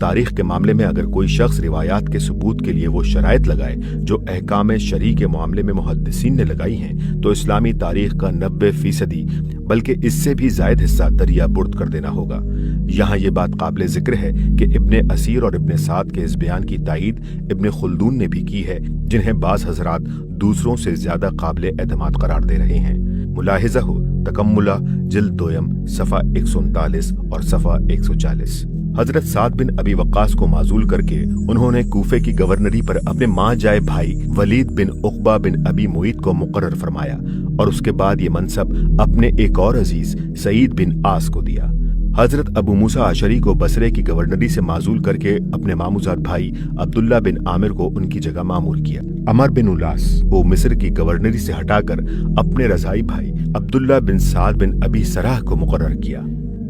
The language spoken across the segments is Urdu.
تاریخ کے معاملے میں اگر کوئی شخص روایات کے ثبوت کے لیے وہ شرائط لگائے جو احکام شرعی کے معاملے میں محدثین نے لگائی ہیں تو اسلامی تاریخ کا 90% بلکہ اس سے بھی زائد حصہ دریا برد کر دینا ہوگا۔ یہاں یہ بات قابل ذکر ہے کہ ابن اسیر اور ابن سعد کے اس بیان کی تائید ابن خلدون نے بھی کی ہے، جنہیں بعض حضرات دوسروں سے زیادہ قابل اعتماد قرار دے رہے ہیں۔ ملاحظہ ہو تکملہ جلد دویم صفحہ 139 اور صفحہ 140۔ حضرت سعد بن ابی وقاص کو معزول کر کے انہوں نے کوفے کی گورنری پر اپنے ماں جائے بھائی ولید بن عقبہ بن ابی معیط کو مقرر فرمایا اور اس کے بعد یہ منصب اپنے ایک اور عزیز سعید بن عاص کو دیا۔ حضرت ابو موسیٰ اشعری کو بصرے کی گورنری سے معزول کر کے اپنے ماموزاد بھائی عبداللہ بن عامر کو ان کی جگہ مامور کیا۔ عمر بن الاس کو مصر کی گورنری سے ہٹا کر اپنے رضائی بھائی عبداللہ بن سعد بن ابی سرح کو مقرر کیا۔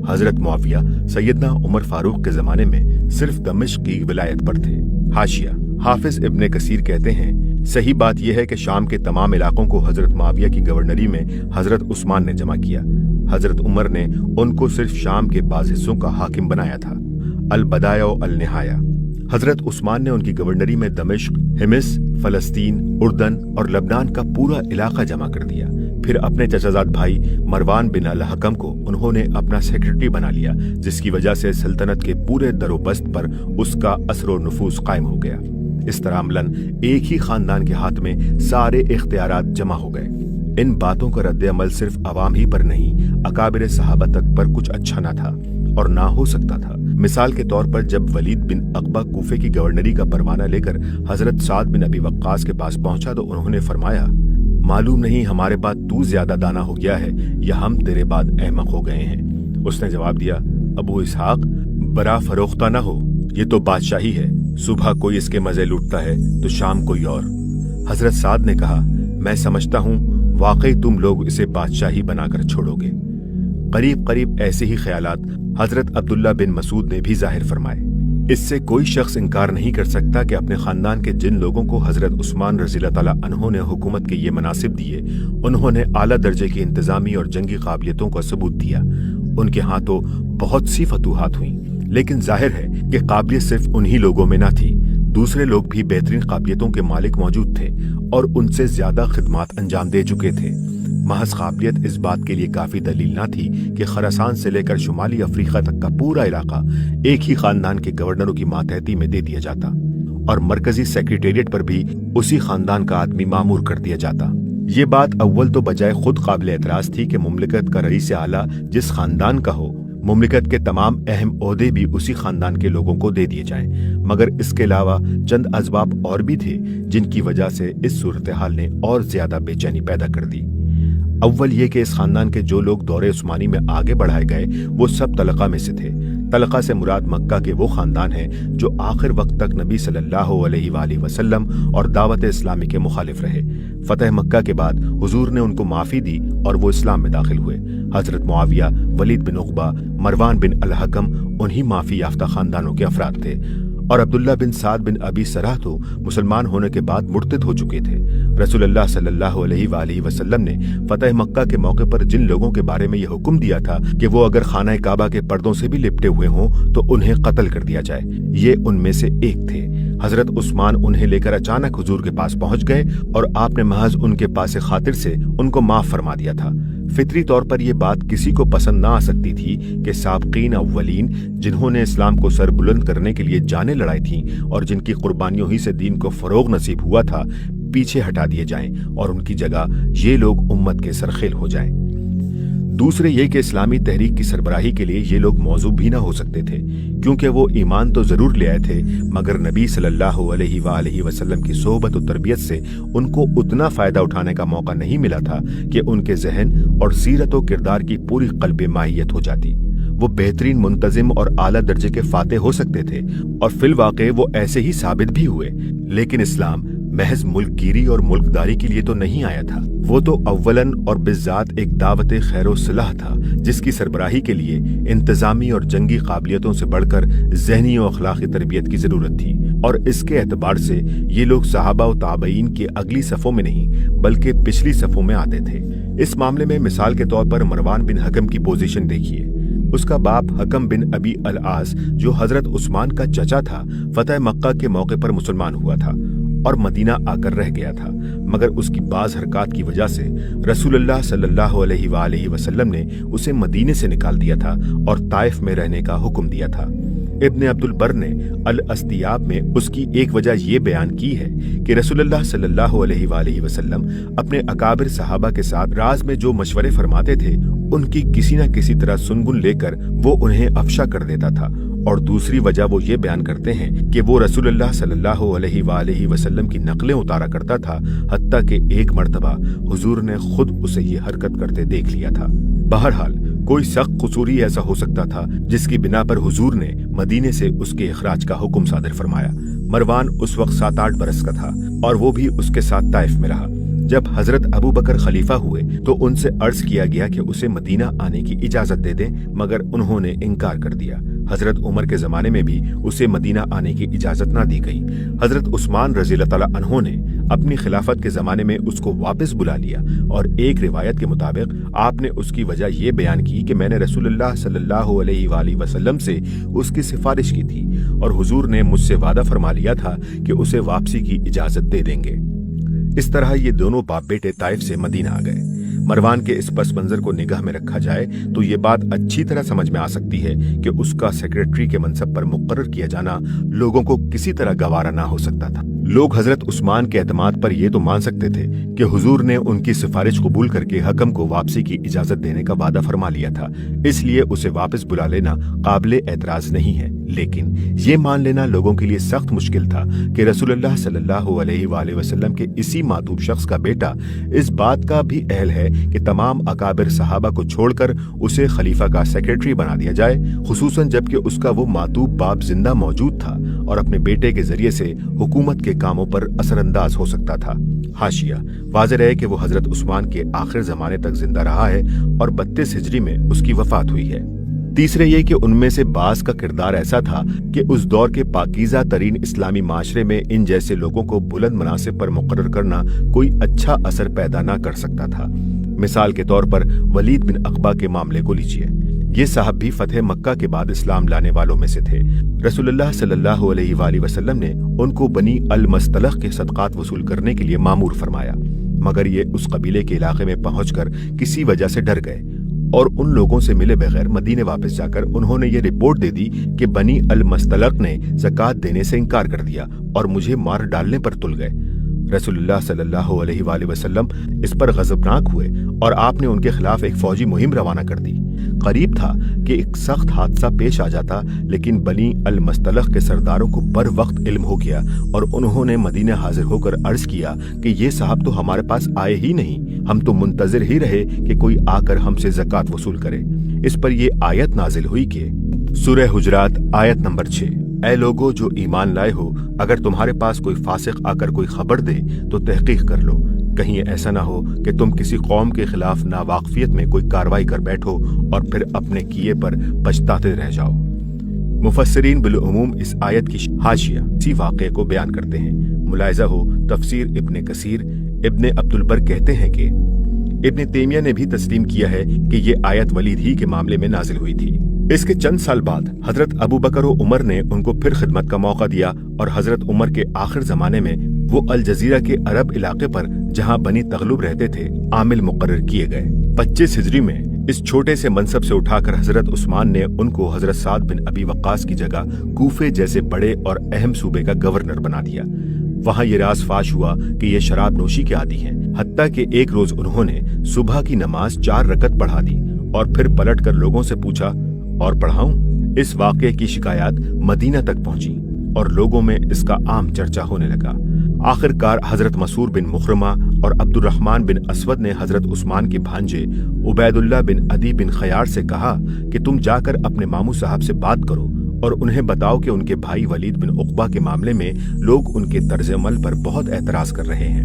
حضرت معاویہ سیدنا عمر فاروق کے زمانے میں صرف دمشق کی ولایت پر تھے۔ حاشیہ حافظ ابن کثیر کہتے ہیں صحیح بات یہ ہے کہ شام کے تمام علاقوں کو حضرت معاویہ کی گورنری میں حضرت عثمان نے جمع کیا۔ حضرت عمر نے ان کو صرف شام کے بعض حصوں کا حاکم بنایا تھا۔ البدایہ و النہایہ۔ حضرت عثمان نے ان کی گورنری میں دمشق، حمص، فلسطین، اردن اور لبنان کا پورا علاقہ جمع کر دیا۔ پھر اپنے چچازاد بھائی مروان بن الحکم کو انہوں نے اپنا سیکرٹری بنا لیا، جس کی وجہ سے سلطنت کے پورے در و بست پر اس کا اثر و نفوذ قائم ہو گیا۔ اس طرح عملاً ایک ہی خاندان کے ہاتھ میں سارے اختیارات جمع ہو گئے۔ ان باتوں کا رد عمل صرف عوام ہی پر نہیں، اکابر صحابہ تک پر کچھ اچھا نہ تھا اور نہ ہو سکتا تھا۔ مثال کے طور پر جب ولید بن عقبہ کوفے کی گورنری کا پروانہ لے کر حضرت سعد بن ابی وقاص کے پاس پہنچا تو انہوں نے فرمایا، معلوم نہیں ہمارے بعد تو زیادہ دانا ہو گیا ہے یا ہم تیرے بعد احمق ہو گئے ہیں۔ اس نے جواب دیا، ابو اسحاق برا فروختہ نہ ہو، یہ تو بادشاہی ہے، صبح کوئی اس کے مزے لوٹتا ہے تو شام کوئی اور۔ حضرت سعد نے کہا، میں سمجھتا ہوں واقعی تم لوگ اسے بادشاہی بنا کر چھوڑو گے۔ قریب قریب ایسے ہی خیالات حضرت عبداللہ بن مسعود نے بھی ظاہر فرمائے۔ اس سے کوئی شخص انکار نہیں کر سکتا کہ اپنے خاندان کے جن لوگوں کو حضرت عثمان رضی اللہ تعالیٰ عنہ نے حکومت کے یہ مناصب دیے، انہوں نے اعلیٰ درجے کی انتظامی اور جنگی قابلیتوں کا ثبوت دیا۔ ان کے ہاں تو بہت سی فتوحات ہوئیں، لیکن ظاہر ہے کہ قابلیت صرف انہی لوگوں میں نہ تھی، دوسرے لوگ بھی بہترین قابلیتوں کے مالک موجود تھے اور ان سے زیادہ خدمات انجام دے چکے تھے۔ محض قابلیت اس بات کے لیے کافی دلیل نہ تھی کہ خراسان سے لے کر شمالی افریقہ تک کا پورا علاقہ ایک ہی خاندان کے گورنروں کی ماتحتی میں دے دیا جاتا اور مرکزی سیکریٹریٹ پر بھی اسی خاندان کا آدمی مامور کر دیا جاتا۔ یہ بات اول تو بجائے خود قابل اعتراض تھی کہ مملکت کا رئیس اعلیٰ جس خاندان کا ہو، مملکت کے تمام اہم عہدے بھی اسی خاندان کے لوگوں کو دے دیے جائیں، مگر اس کے علاوہ چند اسباب اور بھی تھے جن کی وجہ سے اس صورتحال نے اور زیادہ بے چینی پیدا کر دی۔ اول یہ کہ اس خاندان کے جو لوگ دور عثمانی میں آگے بڑھائے گئے وہ سب طلقہ میں سے تھے۔ طلقہ سے مراد مکہ کے وہ خاندان ہیں جو آخر وقت تک نبی صلی اللہ علیہ وآلہ وسلم اور دعوت اسلامی کے مخالف رہے۔ فتح مکہ کے بعد حضور نے ان کو معافی دی اور وہ اسلام میں داخل ہوئے۔ حضرت معاویہ، ولید بن عقبہ، مروان بن الحکم انہی معافی یافتہ خاندانوں کے افراد تھے، اور عبداللہ بن سعد بن ابی سرح تو مسلمان ہونے کے بعد مرتد ہو چکے تھے۔ رسول اللہ صلی اللہ علیہ وآلہ وسلم نے فتح مکہ کے موقع پر جن لوگوں کے بارے میں یہ حکم دیا تھا کہ وہ اگر خانہ کعبہ کے پردوں سے بھی لپٹے ہوئے ہوں تو انہیں قتل کر دیا جائے، یہ ان میں سے ایک تھے۔ حضرت عثمان انہیں لے کر اچانک حضور کے پاس پہنچ گئے اور آپ نے محض ان کے پاس خاطر سے ان کو معاف فرما دیا تھا۔ فطری طور پر یہ بات کسی کو پسند نہ آ سکتی تھی کہ سابقین اولین جنہوں نے اسلام کو سر بلند کرنے کے لیے جانیں لڑائی تھیں اور جن کی قربانیوں ہی سے دین کو فروغ نصیب ہوا تھا، پیچھے ہٹا دیے جائیں اور ان کی جگہ یہ لوگ امت کے سرخیل ہو جائیں۔ دوسرے یہ کہ اسلامی تحریک کی سربراہی کے لیے یہ لوگ موضوع بھی نہ ہو سکتے تھے، کیونکہ وہ ایمان تو ضرور لے آئے تھے مگر نبی صلی اللہ علیہ وآلہ وسلم کی صحبت و تربیت سے ان کو اتنا فائدہ اٹھانے کا موقع نہیں ملا تھا کہ ان کے ذہن اور سیرت و کردار کی پوری قلب ماہیت ہو جاتی۔ وہ بہترین منتظم اور اعلیٰ درجے کے فاتح ہو سکتے تھے اور فی الواقع وہ ایسے ہی ثابت بھی ہوئے، لیکن اسلام محض ملک گیری اور ملکداری کے لیے تو نہیں آیا تھا، وہ تو اولاً اور بالذات ایک دعوت خیر و صلاح تھا جس کی سربراہی کے لیے انتظامی اور جنگی قابلیتوں سے بڑھ کر ذہنی و اخلاقی تربیت کی ضرورت تھی، اور اس کے اعتبار سے یہ لوگ صحابہ و تابعین کی اگلی صفوں میں نہیں بلکہ پچھلی صفوں میں آتے تھے۔ اس معاملے میں مثال کے طور پر مروان بن حکم کی پوزیشن دیکھیے۔ اس کا باپ حکم بن ابی العاص جو حضرت عثمان کا چچا تھا فتح مکہ کے موقع پر مسلمان ہوا تھا اور مدینہ آ کر رہ گیا تھا، مگر اس کی بعض حرکات کی وجہ سے رسول اللہ صلی اللہ علیہ وآلہ وسلم نے اسے مدینے سے نکال دیا تھا اور طائف میں رہنے کا حکم دیا تھا۔ ابن عبد البر نے الاستیاب میں اس کی ایک وجہ یہ بیان کی ہے کہ رسول اللہ صلی اللہ علیہ وآلہ وسلم اپنے اکابر صحابہ کے ساتھ راز میں جو مشورے فرماتے تھے ان کی کسی نہ کسی طرح سنگن لے کر وہ انہیں افشا کر دیتا تھا، اور دوسری وجہ وہ یہ بیان کرتے ہیں کہ وہ رسول اللہ صلی اللہ علیہ وآلہ وسلم کی نقلیں اتارا کرتا تھا، حتیٰ کہ ایک مرتبہ حضور نے خود اسے یہ حرکت کرتے دیکھ لیا تھا۔ بہرحال کوئی سخت قصوری ایسا ہو سکتا تھا جس کی بنا پر حضور نے مدینے سے اس کے اخراج کا حکم صادر فرمایا۔ مروان اس وقت 7-8 برس کا تھا اور وہ بھی اس کے ساتھ طائف میں رہا۔ جب حضرت ابو بکر خلیفہ ہوئے تو ان سے عرض کیا گیا کہ اسے مدینہ آنے کی اجازت دے دیں، مگر انہوں نے انکار کر دیا۔ حضرت عمر کے زمانے میں بھی اسے مدینہ آنے کی اجازت نہ دی گئی۔ حضرت عثمان رضی اللہ تعالیٰ عنہ نے اپنی خلافت کے زمانے میں اس کو واپس بلا لیا، اور ایک روایت کے مطابق آپ نے اس کی وجہ یہ بیان کی کہ میں نے رسول اللہ صلی اللہ علیہ وآلہ وسلم سے اس کی سفارش کی تھی اور حضور نے مجھ سے وعدہ فرما لیا تھا کہ اسے واپسی کی اجازت دے دیں گے۔ اس طرح یہ دونوں باپ بیٹے طائف سے مدینہ آ گئے۔ مروان کے اس پس منظر کو نگاہ میں رکھا جائے تو یہ بات اچھی طرح سمجھ میں آ سکتی ہے کہ اس کا سیکریٹری کے منصب پر مقرر کیا جانا لوگوں کو کسی طرح گوارا نہ ہو سکتا تھا۔ لوگ حضرت عثمان کے اعتماد پر یہ تو مان سکتے تھے کہ حضور نے ان کی سفارش قبول کر کے حکم کو واپسی کی اجازت دینے کا وعدہ فرما لیا تھا، اس لیے اسے واپس بلا لینا قابل اعتراض نہیں ہے، لیکن یہ مان لینا لوگوں کے لیے سخت مشکل تھا کہ رسول اللہ صلی اللہ علیہ وآلہ وسلم کے اسی معتوب شخص کا بیٹا اس بات کا بھی اہل ہے کہ تمام اکابر صحابہ کو چھوڑ کر اسے خلیفہ کا سیکریٹری بنا دیا جائے، خصوصاً جبکہ اس کا وہ معتوب باپ زندہ موجود تھا اور اپنے بیٹے کے ذریعے سے حکومت کے کاموں پر اثر انداز ہو سکتا تھا۔ حاشیہ واضح رہے کہ وہ حضرت عثمان کے آخر زمانے تک زندہ رہا ہے اور 32 ہجری میں اس کی وفات ہوئی ہے۔ تیسرے یہ کہ ان میں سے بعض کا کردار ایسا تھا کہ اس دور کے پاکیزہ ترین اسلامی معاشرے میں ان جیسے لوگوں کو بلند مناصب پر مقرر کرنا کوئی اچھا اثر پیدا نہ کر سکتا تھا۔ مثال کے طور پر ولید بن عقبہ کے معاملے کو لیجئے۔ یہ صاحب بھی فتح مکہ کے بعد اسلام لانے والوں میں سے تھے۔ رسول اللہ صلی اللہ علیہ وآلہ وسلم نے ان کو بنی المستلق کے صدقات وصول کرنے کے لیے مامور فرمایا، مگر یہ اس قبیلے کے علاقے میں پہنچ کر کسی وجہ سے ڈر گئے اور ان لوگوں سے ملے بغیر مدینے واپس جا کر انہوں نے یہ رپورٹ دے دی کہ بنی المستلق نے زکوٰۃ دینے سے انکار کر دیا اور مجھے مار ڈالنے پر تل گئے۔ رسول اللہ صلی اللہ علیہ وآلہ وسلم اس پر غضبناک ہوئے اور آپ نے ان کے خلاف ایک فوجی مہم روانہ کر دی۔ قریب تھا کہ ایک سخت حادثہ پیش آ جاتا، لیکن بنی المستلق کے سرداروں کو بر وقت علم ہو گیا اور انہوں نے مدینہ حاضر ہو کر عرض کیا کہ یہ صاحب تو ہمارے پاس آئے ہی نہیں، ہم تو منتظر ہی رہے کہ کوئی آ کر ہم سے زکوٰۃ وصول کرے۔ اس پر یہ آیت نازل ہوئی کہ سورہ حجرات آیت نمبر 6، اے لوگو جو ایمان لائے ہو، اگر تمہارے پاس کوئی فاسق آ کر کوئی خبر دے تو تحقیق کر لو، کہیں ایسا نہ ہو کہ تم کسی قوم کے خلاف ناواقفیت میں کوئی کاروائی کر بیٹھو اور پھر اپنے کیے پر پچھتاتے رہ جاؤ۔ مفسرین بالعموم اس آیت کی حاشیہ اسی واقعے کو بیان کرتے ہیں۔ ملاحظہ ہو تفسیر ابن کثیر۔ ابن عبد البر کہتے ہیں کہ ابن تیمیہ نے بھی تسلیم کیا ہے کہ یہ آیت ولید ہی کے معاملے میں نازل ہوئی تھی۔ اس کے چند سال بعد حضرت ابو بکر و عمر نے ان کو پھر خدمت کا موقع دیا اور حضرت عمر کے آخر زمانے میں وہ الجزیرہ کے عرب علاقے پر جہاں بنی تغلب رہتے تھے عامل مقرر کیے گئے۔ 25 ہجری میں اس چھوٹے سے منصب سے اٹھا کر حضرت عثمان نے ان کو حضرت سعد بن ابی وقاص کی جگہ کوفے جیسے بڑے اور اہم صوبے کا گورنر بنا دیا۔ وہاں یہ راز فاش ہوا کہ یہ شراب نوشی کے عادی ہیں، حتیٰ کہ ایک روز انہوں نے صبح کی نماز 4 رکعت پڑھا دی اور پھر پلٹ کر لوگوں سے پوچھا اور پڑھاؤں؟ اس واقعے کی شکایات مدینہ تک پہنچی اور لوگوں میں اس کا عام چرچا ہونے لگا۔ آخر کار حضرت مسور بن مخرمہ اور عبد الرحمن بن اسود نے حضرت عثمان کے بھانجے عبید اللہ بن عدی بن خیار سے کہا کہ تم جا کر اپنے ماموں صاحب سے بات کرو اور انہیں بتاؤ کہ ان کے بھائی ولید بن عقبہ کے معاملے میں لوگ ان کے طرز عمل پر بہت اعتراض کر رہے ہیں۔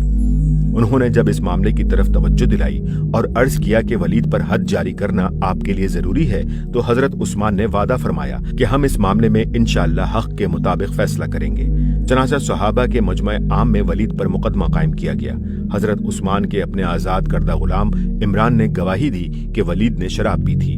انہوں نے جب اس معاملے کی طرف توجہ دلائی اور عرض کیا کہ ولید پر حد جاری کرنا آپ کے لیے ضروری ہے، تو حضرت عثمان نے وعدہ فرمایا کہ ہم اس معاملے میں انشاءاللہ حق کے مطابق فیصلہ کریں گے۔ چنانچہ صحابہ کے مجمع عام میں ولید پر مقدمہ قائم کیا گیا۔ حضرت عثمان کے اپنے آزاد کردہ غلام عمران نے گواہی دی کہ ولید نے شراب پی تھی۔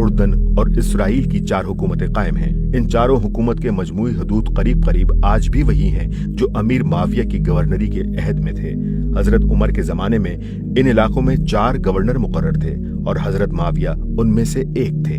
اردن اور اسرائیل کی 4 حکومتیں قائم ہیں۔ ان چاروں حکومت کے مجموعی حدود قریب قریب آج بھی وہی ہیں جو امیر معاویہ کی گورنری کے عہد میں تھے۔ حضرت عمر کے زمانے میں ان علاقوں میں 4 گورنر مقرر تھے اور حضرت معاویہ ان میں سے ایک تھے۔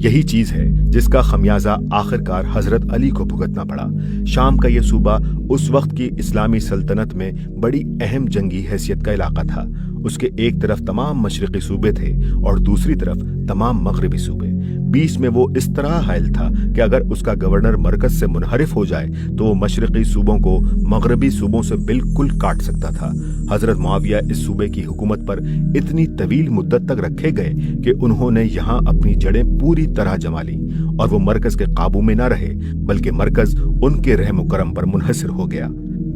یہی چیز ہے جس کا خمیازہ آخرکار حضرت علی کو بھگتنا پڑا۔ شام کا یہ صوبہ اس وقت کی اسلامی سلطنت میں بڑی اہم جنگی حیثیت کا علاقہ تھا۔ اس کے ایک طرف تمام مشرقی صوبے تھے اور دوسری طرف تمام مغربی صوبے۔ بیچ میں وہ اس طرح حائل تھا کہ اگر اس کا گورنر مرکز سے منحرف ہو جائے تو وہ مشرقی صوبوں کو مغربی صوبوں سے بالکل کاٹ سکتا تھا۔ حضرت معاویہ اس صوبے کی حکومت پر اتنی طویل مدت تک رکھے گئے کہ انہوں نے یہاں اپنی جڑیں پوری طرح جما لیں اور وہ مرکز کے قابو میں نہ رہے بلکہ مرکز ان کے رحم و کرم پر منحصر ہو گیا۔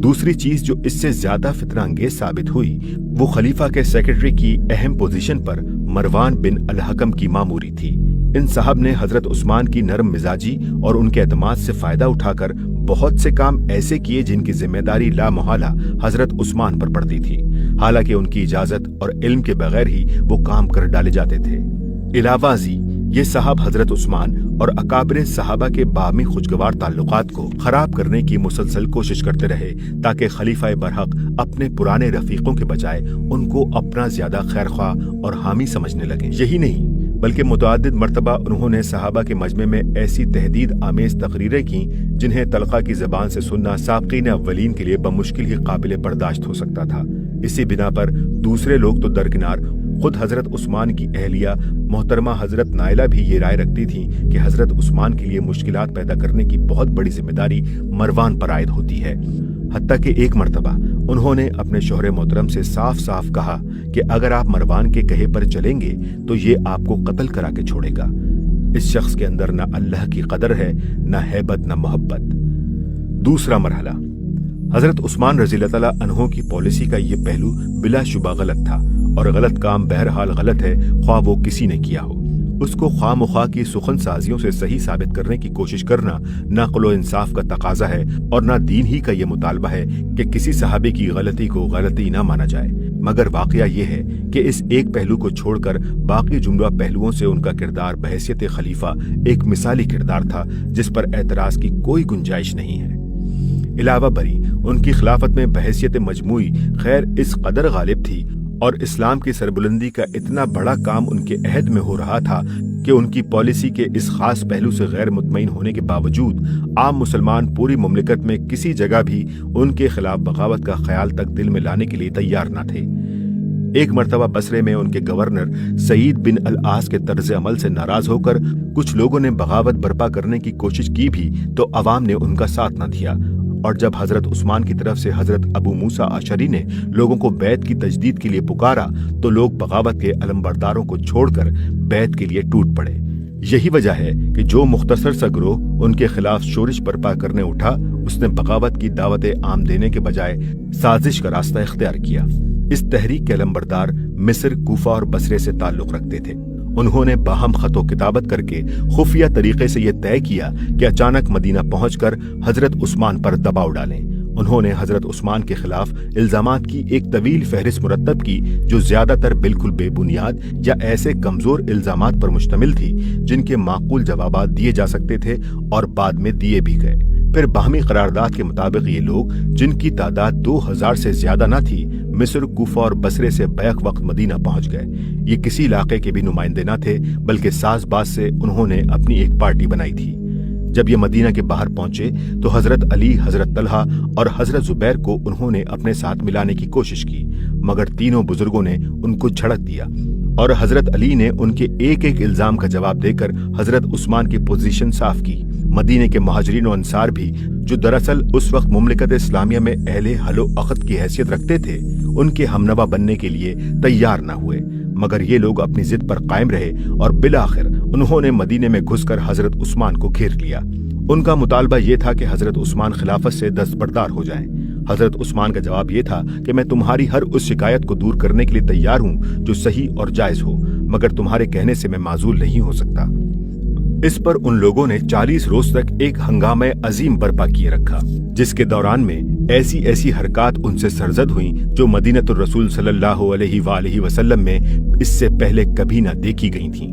دوسری چیز جو اس سے زیادہ فتنہ انگیز ثابت ہوئی وہ خلیفہ کے سیکرٹری کی اہم پوزیشن پر مروان بن الحکم کی ماموری تھی۔ ان صاحب نے حضرت عثمان کی نرم مزاجی اور ان کے اعتماد سے فائدہ اٹھا کر بہت سے کام ایسے کیے جن کی ذمہ داری لا محالہ حضرت عثمان پر پڑتی تھی، حالانکہ ان کی اجازت اور علم کے بغیر ہی وہ کام کر ڈالے جاتے تھے۔ علاوہ ازیں یہ صاحب حضرت عثمان اور اکابر صحابہ کے باہمی خوشگوار تعلقات کو خراب کرنے کی مسلسل کوشش کرتے رہے تاکہ خلیفہ برحق اپنے پرانے رفیقوں کے بجائے ان کو اپنا زیادہ خیرخواہ اور حامی سمجھنے لگے۔ یہی نہیں بلکہ متعدد مرتبہ انہوں نے صحابہ کے مجمع میں ایسی تہدید آمیز تقریریں کیں جنہیں طلقہ کی زبان سے سننا سابقین اولین کے لیے بمشکل ہی قابل برداشت ہو سکتا تھا۔ اسی بنا پر دوسرے لوگ تو درکنار، خود حضرت عثمان کی اہلیہ محترمہ حضرت نائلہ بھی یہ رائے رکھتی تھیں کہ حضرت عثمان کے لیے مشکلات پیدا کرنے کی بہت بڑی ذمہ داری مروان پر عائد ہوتی ہے۔ حتیٰ کہ ایک مرتبہ انہوں نے اپنے شوہر محترم سے صاف صاف کہا کہ اگر آپ مروان کے کہے پر چلیں گے تو یہ آپ کو قتل کرا کے چھوڑے گا۔ اس شخص کے اندر نہ اللہ کی قدر ہے، نہ ہیبت، نہ محبت۔ دوسرا مرحلہ، حضرت عثمان رضی اللہ تعالیٰ عنہ کی پالیسی کا یہ پہلو بلا شبہ غلط تھا، اور غلط کام بہرحال غلط ہے خواہ وہ کسی نے کیا ہو۔ اس کو خواہ مخواہ کی سخن سازیوں سے صحیح ثابت کرنے کی کوشش کرنا نہ عقل و انصاف کا تقاضا ہے اور نہ دین ہی کا یہ مطالبہ ہے کہ کسی صحابی کی غلطی کو غلطی نہ مانا جائے، مگر واقعہ یہ ہے کہ اس ایک پہلو کو چھوڑ کر باقی جملہ پہلوؤں سے ان کا کردار بحیثیت خلیفہ ایک مثالی کردار تھا جس پر اعتراض کی کوئی گنجائش نہیں ہے۔ علاوہ بری ان کی خلافت میں بحیثیت مجموعی خیر اس قدر غالب تھی اور اسلام کی سربلندی کا اتنا بڑا کام ان کے عہد میں ہو رہا تھا کہ ان کی پالیسی کے اس خاص پہلو سے غیر مطمئن ہونے کے باوجود عام مسلمان پوری مملکت میں کسی جگہ بھی ان کے خلاف بغاوت کا خیال تک دل میں لانے کے لیے تیار نہ تھے۔ ایک مرتبہ بصرے میں ان کے گورنر سعید بن العاص کے طرز عمل سے ناراض ہو کر کچھ لوگوں نے بغاوت برپا کرنے کی کوشش کی بھی تو عوام نے ان کا ساتھ نہ دیا، اور جب حضرت عثمان کی طرف سے حضرت ابو موسیٰ اشعری نے لوگوں کو بیعت کی تجدید کے لیے پکارا تو لوگ بغاوت کے علمبرداروں کو چھوڑ کر بیعت کے لیے ٹوٹ پڑے۔ یہی وجہ ہے کہ جو مختصر سا گروہ ان کے خلاف شورش برپا کرنے اٹھا، اس نے بغاوت کی دعوت عام دینے کے بجائے سازش کا راستہ اختیار کیا۔ اس تحریک کے علمبردار مصر، کوفہ اور بصرے سے تعلق رکھتے تھے۔ انہوں نے باہم خط و کتابت کر کے خفیہ طریقے سے یہ طے کیا کہ اچانک مدینہ پہنچ کر حضرت عثمان پر دباؤ ڈالیں۔ انہوں نے حضرت عثمان کے خلاف الزامات کی ایک طویل فہرست مرتب کی جو زیادہ تر بالکل بے بنیاد یا ایسے کمزور الزامات پر مشتمل تھی جن کے معقول جوابات دیے جا سکتے تھے اور بعد میں دیے بھی گئے۔ پھر باہمی قرارداد کے مطابق یہ لوگ، جن کی تعداد 2000 سے زیادہ نہ تھی، مصر، کوفہ اور بصرے سے بیک وقت مدینہ پہنچ گئے۔ یہ کسی علاقے کے بھی نمائندے نہ تھے بلکہ ساز باز سے انہوں نے اپنی ایک پارٹی بنائی تھی۔ جب یہ مدینہ کے باہر پہنچے تو حضرت علی، حضرت طلحہ اور حضرت زبیر کو انہوں نے اپنے ساتھ ملانے کی کوشش کی، مگر تینوں بزرگوں نے ان کو جھڑک دیا اور حضرت علی نے ان کے ایک ایک الزام کا جواب دے کر حضرت عثمان کی پوزیشن صاف کی۔ مدینے کے مہاجرین و انصار بھی، جو دراصل اس وقت مملکت اسلامیہ میں اہل حل و عقد کی حیثیت رکھتے تھے، ان کے ہمنوا بننے کے لیے تیار نہ ہوئے، مگر یہ لوگ اپنی ضد پر قائم رہے اور بالآخر انہوں نے مدینے میں گھس کر حضرت عثمان کو گھیر لیا۔ ان کا مطالبہ یہ تھا کہ حضرت عثمان خلافت سے دستبردار ہو جائیں۔ حضرت عثمان کا جواب یہ تھا کہ میں تمہاری ہر اس شکایت کو دور کرنے کے لیے تیار ہوں جو صحیح اور جائز ہو، مگر تمہارے کہنے سے میں معزول نہیں ہو سکتا۔ اس پر ان لوگوں نے 40 روز تک ایک ہنگامہ عظیم برپا کیے رکھا، جس کے دوران میں ایسی ایسی حرکات ان سے سرزد ہوئیں جو مدینۃ الرسول صلی اللہ علیہ وآلہ وسلم میں اس سے پہلے کبھی نہ دیکھی گئی تھیں۔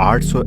800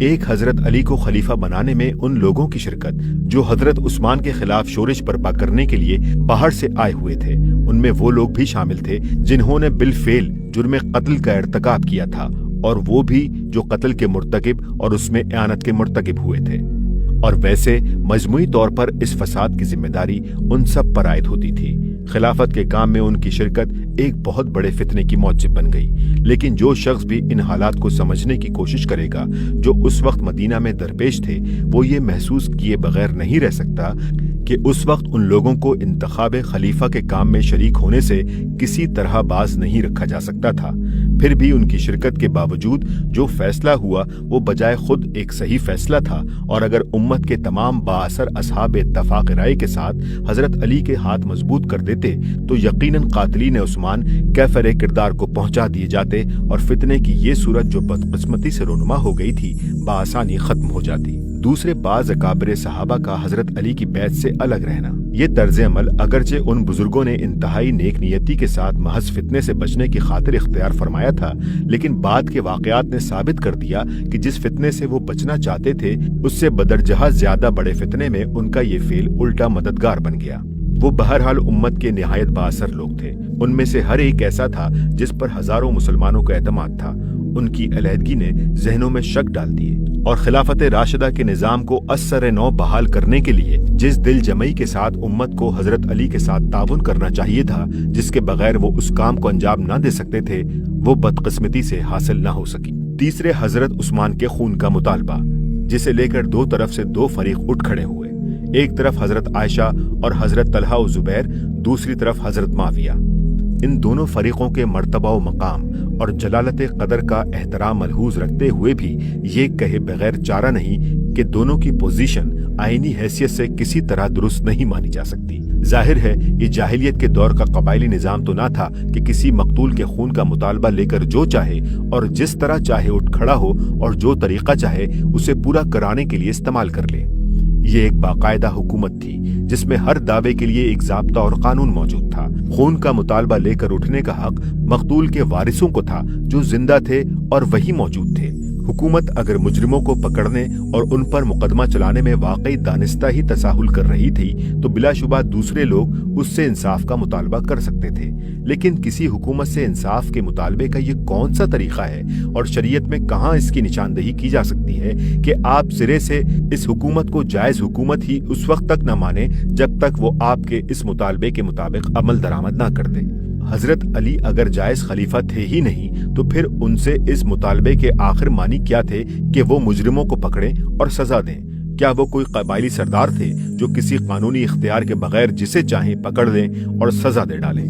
ایک حضرت علی کو خلیفہ بنانے میں ان لوگوں کی شرکت جو حضرت عثمان کے خلاف شورش برپا کرنے کے لیے باہر سے آئے ہوئے تھے، ان میں وہ لوگ بھی شامل تھے جنہوں نے بالفعل جرم قتل کا ارتکاب کیا تھا، اور وہ بھی جو قتل کے مرتکب اور اس میں اعانت کے مرتکب ہوئے تھے۔ اور ویسے مجموعی طور پر اس فساد کی ذمہ داری ان سب پر عائد ہوتی تھی۔ خلافت کے کام میں ان کی شرکت ایک بہت بڑے فتنے کی موجب بن گئی، لیکن جو شخص بھی ان حالات کو سمجھنے کی کوشش کرے گا جو اس وقت مدینہ میں درپیش تھے، وہ یہ محسوس کیے بغیر نہیں رہ سکتا کہ اس وقت ان لوگوں کو انتخاب خلیفہ کے کام میں شریک ہونے سے کسی طرح باز نہیں رکھا جا سکتا تھا۔ پھر بھی ان کی شرکت کے باوجود جو فیصلہ ہوا وہ بجائے خود ایک صحیح فیصلہ تھا، اور اگر امت کے تمام بااثر اصحاب اتفاق رائے کے ساتھ حضرت علی کے ہاتھ مضبوط کر دیتے تو یقیناً قاتلین عثمان کیفر کردار کو پہنچا دیے جاتے، اور فتنے کی یہ صورت جو بدقسمتی سے رونما ہو گئی تھی بآسانی ختم ہو جاتی۔ دوسرے بعض اکابر صحابہ کا حضرت علی کی بیعت سے الگ رہنا۔ یہ طرز عمل اگرچہ ان بزرگوں نے انتہائی نیک نیتی کے ساتھ محض فتنے سے بچنے کی خاطر اختیار فرمایا تھا، لیکن بعد کے واقعات نے ثابت کر دیا کہ جس فتنے سے وہ بچنا چاہتے تھے اس سے بدرجہ زیادہ بڑے فتنے میں ان کا یہ فعل الٹا مددگار بن گیا۔ وہ بہرحال امت کے نہایت بااثر لوگ تھے، ان میں سے ہر ایک ایسا تھا جس پر ہزاروں مسلمانوں کا اعتماد تھا۔ ان کی علیحدگی نے ذہنوں میں شک ڈال دیے، اور خلافت راشدہ کے نظام کو اثر نو بحال کرنے کے لیے جس دل جمعی کے ساتھ امت کو حضرت علی کے ساتھ تعاون کرنا چاہیے تھا، جس کے بغیر وہ اس کام کو انجام نہ دے سکتے تھے، وہ بدقسمتی سے حاصل نہ ہو سکی۔ تیسرے حضرت عثمان کے خون کا مطالبہ، جسے لے کر دو طرف سے دو فریق اٹھ کھڑے ہوئے، ایک طرف حضرت عائشہ اور حضرت طلحہ و زبیر، دوسری طرف حضرت معاویہ۔ ان دونوں فریقوں کے مرتبہ و مقام اور جلالت قدر کا احترام ملحوظ رکھتے ہوئے بھی یہ کہے بغیر چارہ نہیں کہ دونوں کی پوزیشن آئینی حیثیت سے کسی طرح درست نہیں مانی جا سکتی۔ ظاہر ہے یہ جاہلیت کے دور کا قبائلی نظام تو نہ تھا کہ کسی مقتول کے خون کا مطالبہ لے کر جو چاہے اور جس طرح چاہے اٹھ کھڑا ہو اور جو طریقہ چاہے اسے پورا کرانے کے لیے استعمال کر لے۔ یہ ایک باقاعدہ حکومت تھی جس میں ہر دعوے کے لیے ایک ضابطہ اور قانون موجود تھا۔ خون کا مطالبہ لے کر اٹھنے کا حق مقتول کے وارثوں کو تھا جو زندہ تھے اور وہی موجود تھے۔ حکومت اگر مجرموں کو پکڑنے اور ان پر مقدمہ چلانے میں واقعی دانستہ ہی تساہل کر رہی تھی تو بلا شبہ دوسرے لوگ اس سے انصاف کا مطالبہ کر سکتے تھے، لیکن کسی حکومت سے انصاف کے مطالبے کا یہ کون سا طریقہ ہے، اور شریعت میں کہاں اس کی نشاندہی کی جا سکتی ہے کہ آپ سرے سے اس حکومت کو جائز حکومت ہی اس وقت تک نہ مانیں جب تک وہ آپ کے اس مطالبے کے مطابق عمل درآمد نہ کر دے۔ حضرت علی اگر جائز خلیفہ تھے ہی نہیں تو پھر ان سے اس مطالبے کے آخر معنی کیا تھے کہ وہ مجرموں کو پکڑیں اور سزا دیں؟ کیا وہ کوئی قبائلی سردار تھے جو کسی قانونی اختیار کے بغیر جسے چاہیں پکڑ لیں اور سزا دے ڈالیں؟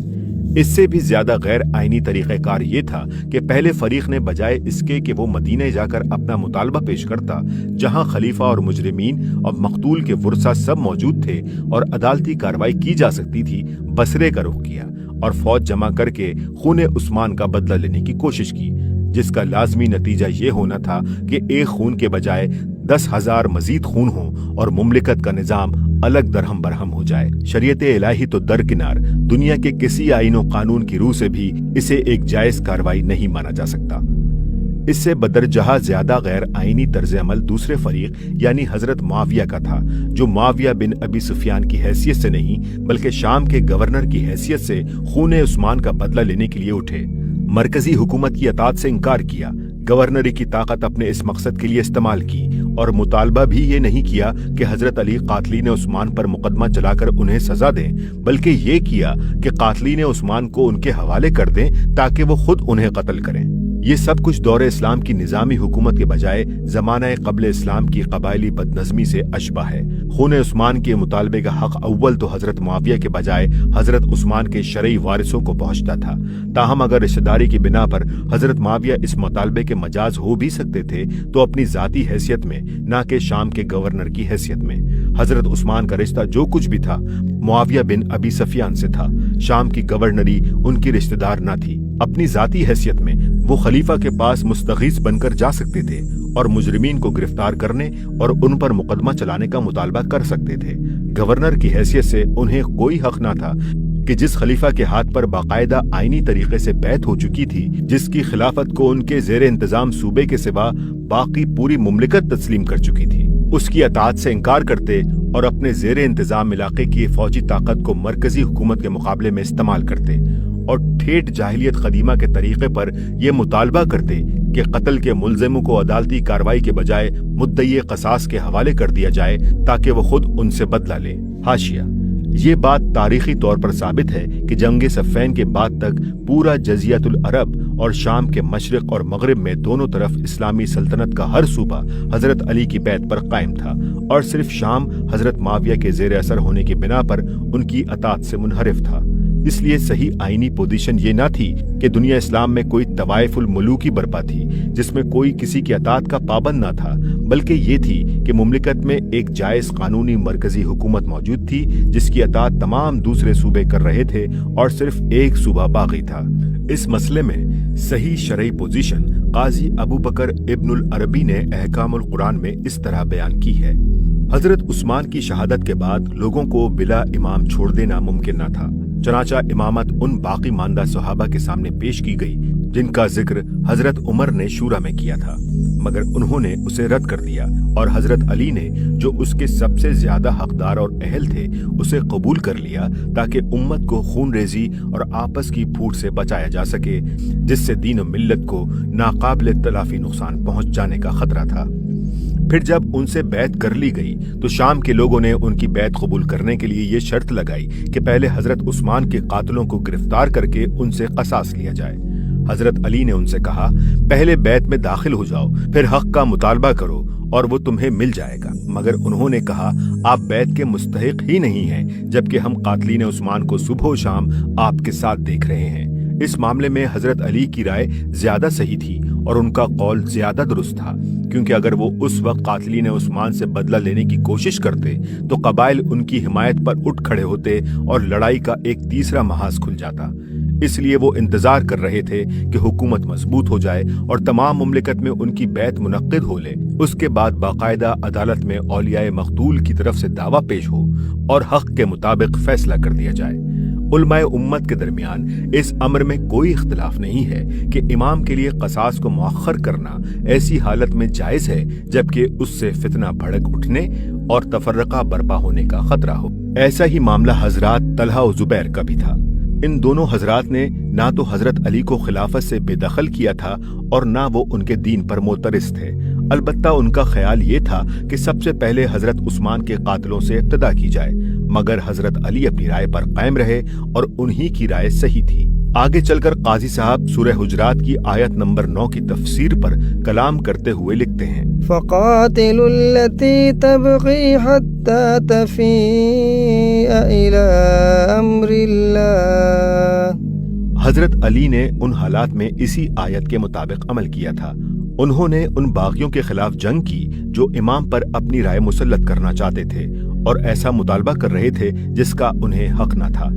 اس سے بھی زیادہ غیر آئینی طریقہ کار یہ تھا کہ پہلے فریق نے بجائے اس کے کہ وہ مدینہ جا کر اپنا مطالبہ پیش کرتا، جہاں خلیفہ اور مجرمین اور مقتول کے ورثہ سب موجود تھے اور عدالتی کارروائی کی جا سکتی تھی، بصرے کا رخ کیا اور فوج جمع کر کے خون عثمان کا بدلہ لینے کی کوشش کی، جس کا لازمی نتیجہ یہ ہونا تھا کہ ایک خون کے بجائے 10,000 مزید خون ہوں اور مملکت کا نظام الگ درہم برہم ہو جائے۔ شریعت الہی تو درکنار، دنیا کے کسی آئین و قانون کی روح سے بھی اسے ایک جائز کارروائی نہیں مانا جا سکتا۔ اس سے بدرجہ زیادہ غیر آئینی طرز عمل دوسرے فریق یعنی حضرت معاویہ کا تھا، جو معاویہ بن ابی سفیان کی حیثیت سے نہیں بلکہ شام کے گورنر کی حیثیت سے خون عثمان کا بدلہ لینے کے لیے اٹھے۔ مرکزی حکومت کی اطاعت سے انکار کیا، گورنری کی طاقت اپنے اس مقصد کے لیے استعمال کی، اور مطالبہ بھی یہ نہیں کیا کہ حضرت علی قاتلین عثمان پر مقدمہ چلا کر انہیں سزا دیں، بلکہ یہ کیا کہ قاتلین عثمان کو ان کے حوالے کر دیں تاکہ وہ خود انہیں قتل کریں۔ یہ سب کچھ دور اسلام کی نظامی حکومت کے بجائے زمانہ قبل اسلام کی قبائلی بدنظمی سے اشبہ ہے۔ خون عثمان کے مطالبے کا حق اول تو حضرت معاویہ کے بجائے حضرت عثمان کے شرعی وارثوں کو پہنچتا تھا، تاہم اگر رشتہ داری کی بنا پر حضرت معاویہ اس مطالبے کے مجاز ہو بھی سکتے تھے تو اپنی ذاتی حیثیت میں، نہ کہ شام کے گورنر کی حیثیت میں۔ حضرت عثمان کا رشتہ جو کچھ بھی تھا معاویہ بن ابی سفیان سے تھا، شام کی گورنری ان کی رشتہ دار نہ تھی۔ اپنی ذاتی حیثیت میں وہ خلیفہ کے پاس مستغیث بن کر جا سکتے تھے اور مجرمین کو گرفتار کرنے اور ان پر مقدمہ چلانے کا مطالبہ کر سکتے تھے۔ گورنر کی حیثیت سے انہیں کوئی حق نہ تھا کہ جس خلیفہ کے ہاتھ پر باقاعدہ آئینی طریقے سے بیعت ہو چکی تھی، جس کی خلافت کو ان کے زیر انتظام صوبے کے سوا باقی پوری مملکت تسلیم کر چکی تھی، اس کی اطاعت سے انکار کرتے اور اپنے زیر انتظام علاقے کی فوجی طاقت کو مرکزی حکومت کے مقابلے میں استعمال کرتے اور ٹھیٹ جاہلیت قدیمہ کے طریقے پر یہ مطالبہ کرتے کہ قتل کے ملزموں کو عدالتی کارروائی کے بجائے مدعی قصاص کے حوالے کر دیا جائے تاکہ وہ خود ان سے بدلہ لیں۔ حاشیہ: یہ بات تاریخی طور پر ثابت ہے کہ جنگ صفین کے بعد تک پورا جزیرۃ العرب اور شام کے مشرق اور مغرب میں دونوں طرف اسلامی سلطنت کا ہر صوبہ حضرت علی کی بیعت پر قائم تھا، اور صرف شام حضرت معاویہ کے زیر اثر ہونے کی بنا پر ان کی اطاعت سے منحرف تھا۔ اس لیے صحیح آئینی پوزیشن یہ نہ تھی کہ دنیا اسلام میں کوئی طوائف الملوکی برپا تھی جس میں کوئی کسی کی اطاعت کا پابند نہ تھا، بلکہ یہ تھی کہ مملکت میں ایک جائز قانونی مرکزی حکومت موجود تھی جس کی اطاعت تمام دوسرے صوبے کر رہے تھے اور صرف ایک صوبہ باقی تھا۔ اس مسئلے میں صحیح شرعی پوزیشن قاضی ابو بکر ابن العربی نے احکام القرآن میں اس طرح بیان کی ہے: حضرت عثمان کی شہادت کے بعد لوگوں کو بلا امام چھوڑ دینا ممکن نہ تھا، چنانچہ امامت ان باقی ماندہ صحابہ کے سامنے پیش کی گئی جن کا ذکر حضرت عمر نے شورا میں کیا تھا، مگر انہوں نے اسے رد کر دیا، اور حضرت علی نے جو اس کے سب سے زیادہ حقدار اور اہل تھے اسے قبول کر لیا تاکہ امت کو خون ریزی اور آپس کی پھوٹ سے بچایا جا سکے جس سے دین و ملت کو ناقابل تلافی نقصان پہنچ جانے کا خطرہ تھا۔ پھر جب ان سے بیعت کر لی گئی تو شام کے لوگوں نے ان کی بیعت قبول کرنے کے لیے یہ شرط لگائی کہ پہلے حضرت عثمان کے قاتلوں کو گرفتار کر کے ان سے قصاص لیا جائے۔ حضرت علی نے ان سے کہا، پہلے بیعت میں داخل ہو جاؤ، پھر حق کا مطالبہ کرو اور وہ تمہیں مل جائے گا۔ مگر انہوں نے کہا، آپ بیعت کے مستحق ہی نہیں ہیں، جبکہ ہم قاتلین عثمان کو صبح و شام آپ کے ساتھ دیکھ رہے ہیں۔ اس معاملے میں حضرت علی کی رائے زیادہ صحیح تھی اور ان کا قول زیادہ درست تھا، کیونکہ اگر وہ اس وقت قاتلین عثمان سے بدلہ لینے کی کوشش کرتے تو قبائل ان کی حمایت پر اٹھ کھڑے ہوتے اور لڑائی کا ایک تیسرا محاذ کھل جاتا۔ اس لیے وہ انتظار کر رہے تھے کہ حکومت مضبوط ہو جائے اور تمام مملکت میں ان کی بیعت منعقد ہو لے، اس کے بعد باقاعدہ عدالت میں اولیاء مقتول کی طرف سے دعویٰ پیش ہو اور حق کے مطابق فیصلہ کر دیا جائے۔ علماء امت کے درمیان اس امر میں کوئی اختلاف نہیں ہے کہ امام کے لیے قصاص کو مؤخر کرنا ایسی حالت میں جائز ہے جبکہ اس سے فتنہ بھڑک اٹھنے اور تفرقہ برپا ہونے کا خطرہ ہو۔ ایسا ہی معاملہ حضرات طلحہ و زبیر کا بھی تھا۔ ان دونوں حضرات نے نہ تو حضرت علی کو خلافت سے بے دخل کیا تھا اور نہ وہ ان کے دین پر معترض تھے، البتہ ان کا خیال یہ تھا کہ سب سے پہلے حضرت عثمان کے قاتلوں سے ابتدا کی جائے، مگر حضرت علی اپنی رائے پر قائم رہے اور انہی کی رائے صحیح تھی۔ آگے چل کر قاضی صاحب سورہ حجرات کی آیت نمبر 9 کی تفسیر پر کلام کرتے ہوئے لکھتے ہیں، فَقَاتِلُوا الَّتِي تَبْغِي حَتَّى تَفِيءَ إِلَىٰ أَمْرِ اللَّهِ۔ حضرت علی نے ان حالات میں اسی آیت کے مطابق عمل کیا تھا۔ انہوں نے ان باغیوں کے خلاف جنگ کی جو امام پر اپنی رائے مسلط کرنا چاہتے تھے اور ایسا مطالبہ کر رہے تھے جس کا انہیں حق نہ تھا۔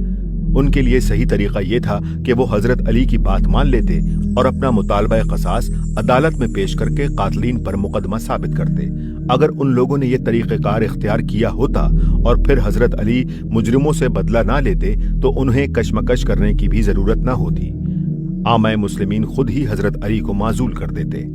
ان کے لیے صحیح طریقہ یہ تھا کہ وہ حضرت علی کی بات مان لیتے اور اپنا مطالبہ قصاص عدالت میں پیش کر کے قاتلین پر مقدمہ ثابت کرتے۔ اگر ان لوگوں نے یہ طریقہ کار اختیار کیا ہوتا اور پھر حضرت علی مجرموں سے بدلہ نہ لیتے تو انہیں کشمکش کرنے کی بھی ضرورت نہ ہوتی، عامہ مسلمین خود ہی حضرت علی کو معزول کر دیتے۔